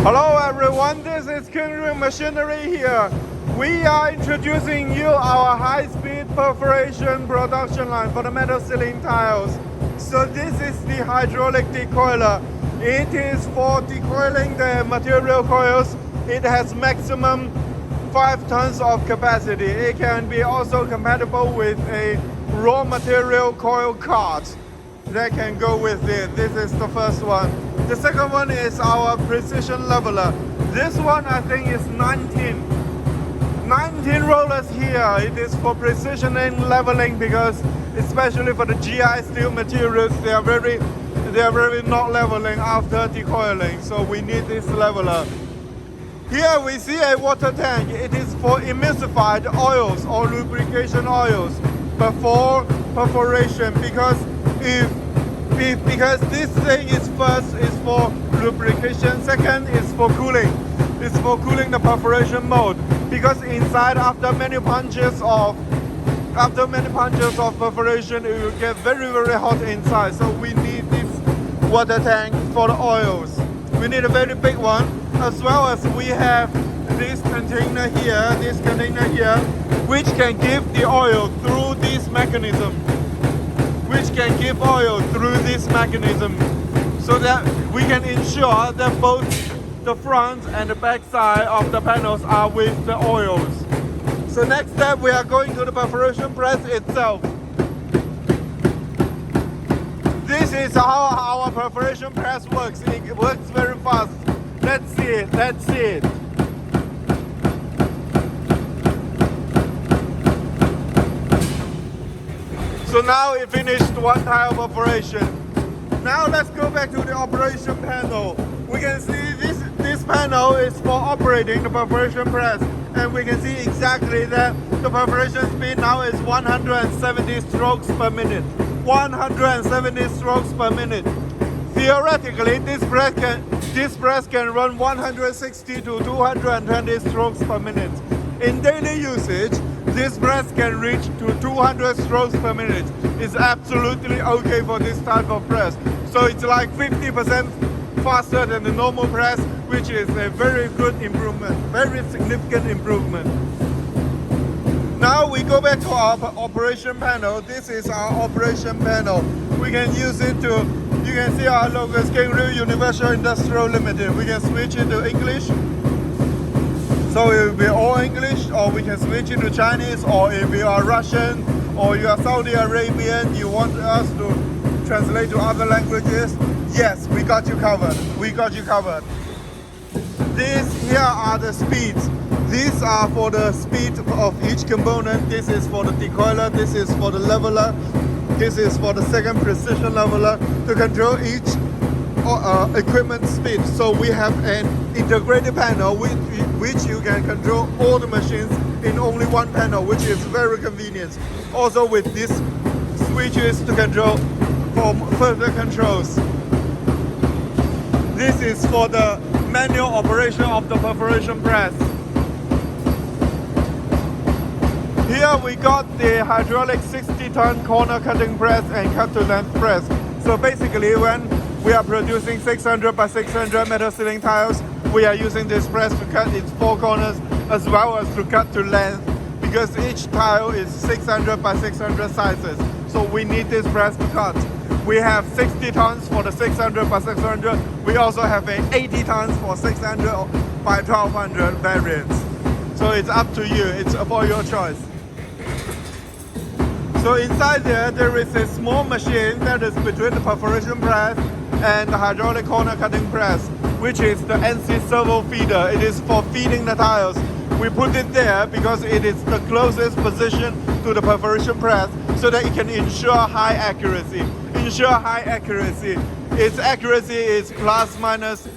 Hello everyone, this is KINGREAL Machinery here. We are introducing you our high-speed perforation production line for the metal ceiling tiles. So this is the hydraulic decoiler. It is for decoiling the material coils. It has maximum 5 tons of capacity. It can be also compatible with a raw material coil cart that can go with it. This is the first one. The second one is our precision leveler. This one I think is 19 rollers here. It is for precision and leveling because especially for the GI steel materials, they are very not leveling after decoiling. So we need this leveler. Here we see a water tank. It is for emulsified oils or lubrication oils before perforation because this thing is first is for lubrication, second is for cooling. It's for cooling the perforation mold because inside after many punches of perforation it will get very hot inside. So we need this water tank for the oils. We need a very big one, as well as we have this container here, which can give the oil through this mechanism. So that we can ensure that both the front and the back side of the panels are with the oils. So next step, we are going to the perforation press itself. This is how our perforation press works. It works very fast. Let's see it. So now it finished one tile operation. Now let's go back to the operation panel. We can see this panel is for operating the perforation press, and we can see exactly that the perforation speed now is 170 strokes per minute. 170 strokes per minute. Theoretically, this press can run 160 to 220 strokes per minute. In daily usage, this press can reach to 200 strokes per minute. It's absolutely okay for this type of press. So it's like 50% faster than the normal press, which is a very good improvement, very significant improvement. Now we go back to our operation panel. This is our operation panel. We can use it to, you can see our logo is KINGREAL Universal Industrial Limited. We can switch it to English. So it will be all English, or we can switch it to Chinese, or if you are Russian, or you are Saudi Arabian, you want us to translate to other languages, yes, we got you covered. These here are the speeds. These are for the speed of each component. This is for the decoiler, this is for the leveler, this is for the second precision leveler to control each equipment speed. So we have an integrated panel which you can control all the machines in only one panel, which is very convenient. Also with these switches to control for further controls. This is for the manual operation of the perforation press. Here we got the hydraulic 60-ton corner cutting press and cut-to-length press. So basically when we are producing 600 by 600 metal ceiling tiles, we are using this press to cut its 4 corners as well as to cut to length, because each tile is 600 by 600 sizes. So we need this press to cut. We have 60 tons for the 600 by 600. We also have an 80 tons for 600 by 1200 variants. So it's up to you. It's for your choice. So inside there is a small machine that is between the perforation press and the hydraulic corner cutting press, which is the NC servo feeder. It is for feeding the tiles. We put it there because it is the closest position to the perforation press so that it can ensure high accuracy. Its accuracy is plus minus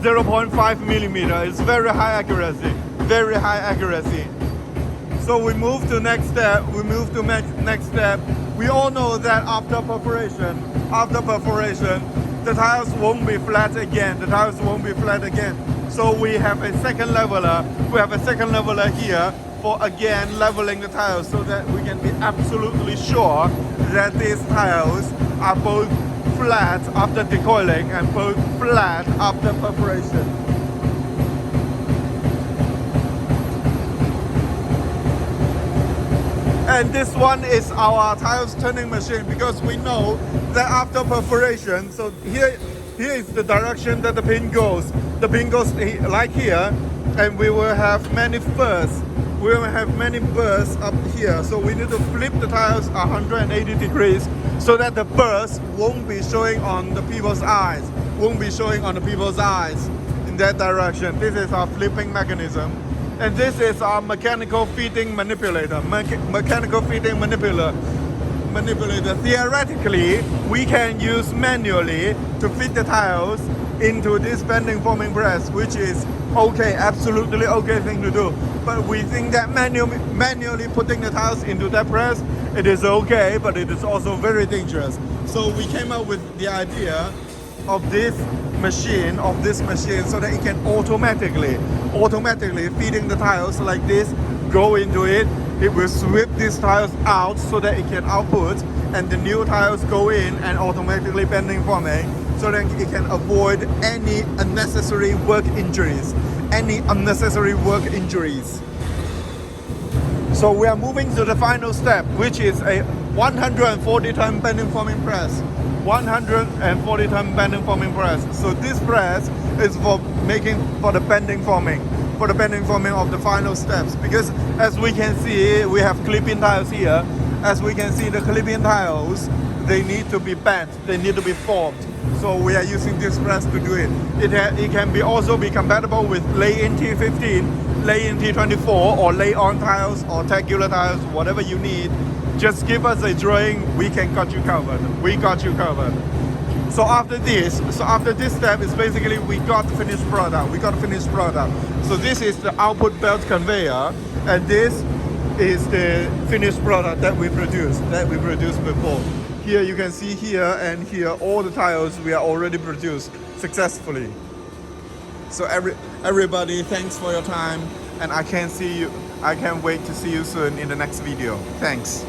0.5 millimeter. It's very high accuracy. So we move to next step. We all know that after perforation, the tiles won't be flat again. So we have a second leveler. Here for again leveling the tiles so that we can be absolutely sure that these tiles are both flat after decoiling and both flat after perforation. And this one is our tiles turning machine, because we know that after perforation, so here is the direction that the pin goes. The pin goes like here, and we will have many bursts. We will have many bursts up here. So we need to flip the tiles 180 degrees so that the burst won't be showing on the people's eyes. Won't be showing on the people's eyes in that direction. This is our flipping mechanism. And this is our mechanical feeding manipulator. Mechanical feeding manipulator. Theoretically, we can use manually to feed the tiles into this bending forming press, which is okay, absolutely okay thing to do. But we think that manually putting the tiles into that press, it is okay, but it is also very dangerous. So we came up with the idea of this machine, so that it can automatically feeding the tiles like this, go into it. It will sweep these tiles out so that it can output, and the new tiles go in and automatically bending forming, so that it can avoid any unnecessary work injuries. So we are moving to the final step, which is a 140-ton bending forming press. 140-ton bending forming press. So this press is for the bending forming of the final steps. Because as we can see, we have clip-in tiles here. As we can see, the clip-in tiles, they need to be bent, they need to be formed. So we are using this press to do it. It can also be compatible with lay-in T15, lay-in T24, or lay-on tiles or tagular tiles, whatever you need. Just give us a drawing, we got you covered. So after this step is basically we got the finished product. So this is the output belt conveyor, and this is the finished product that we produced before. Here you can see here and here all the tiles we are already produced successfully. So everybody, thanks for your time, and I can't wait to see you soon in the next video. Thanks.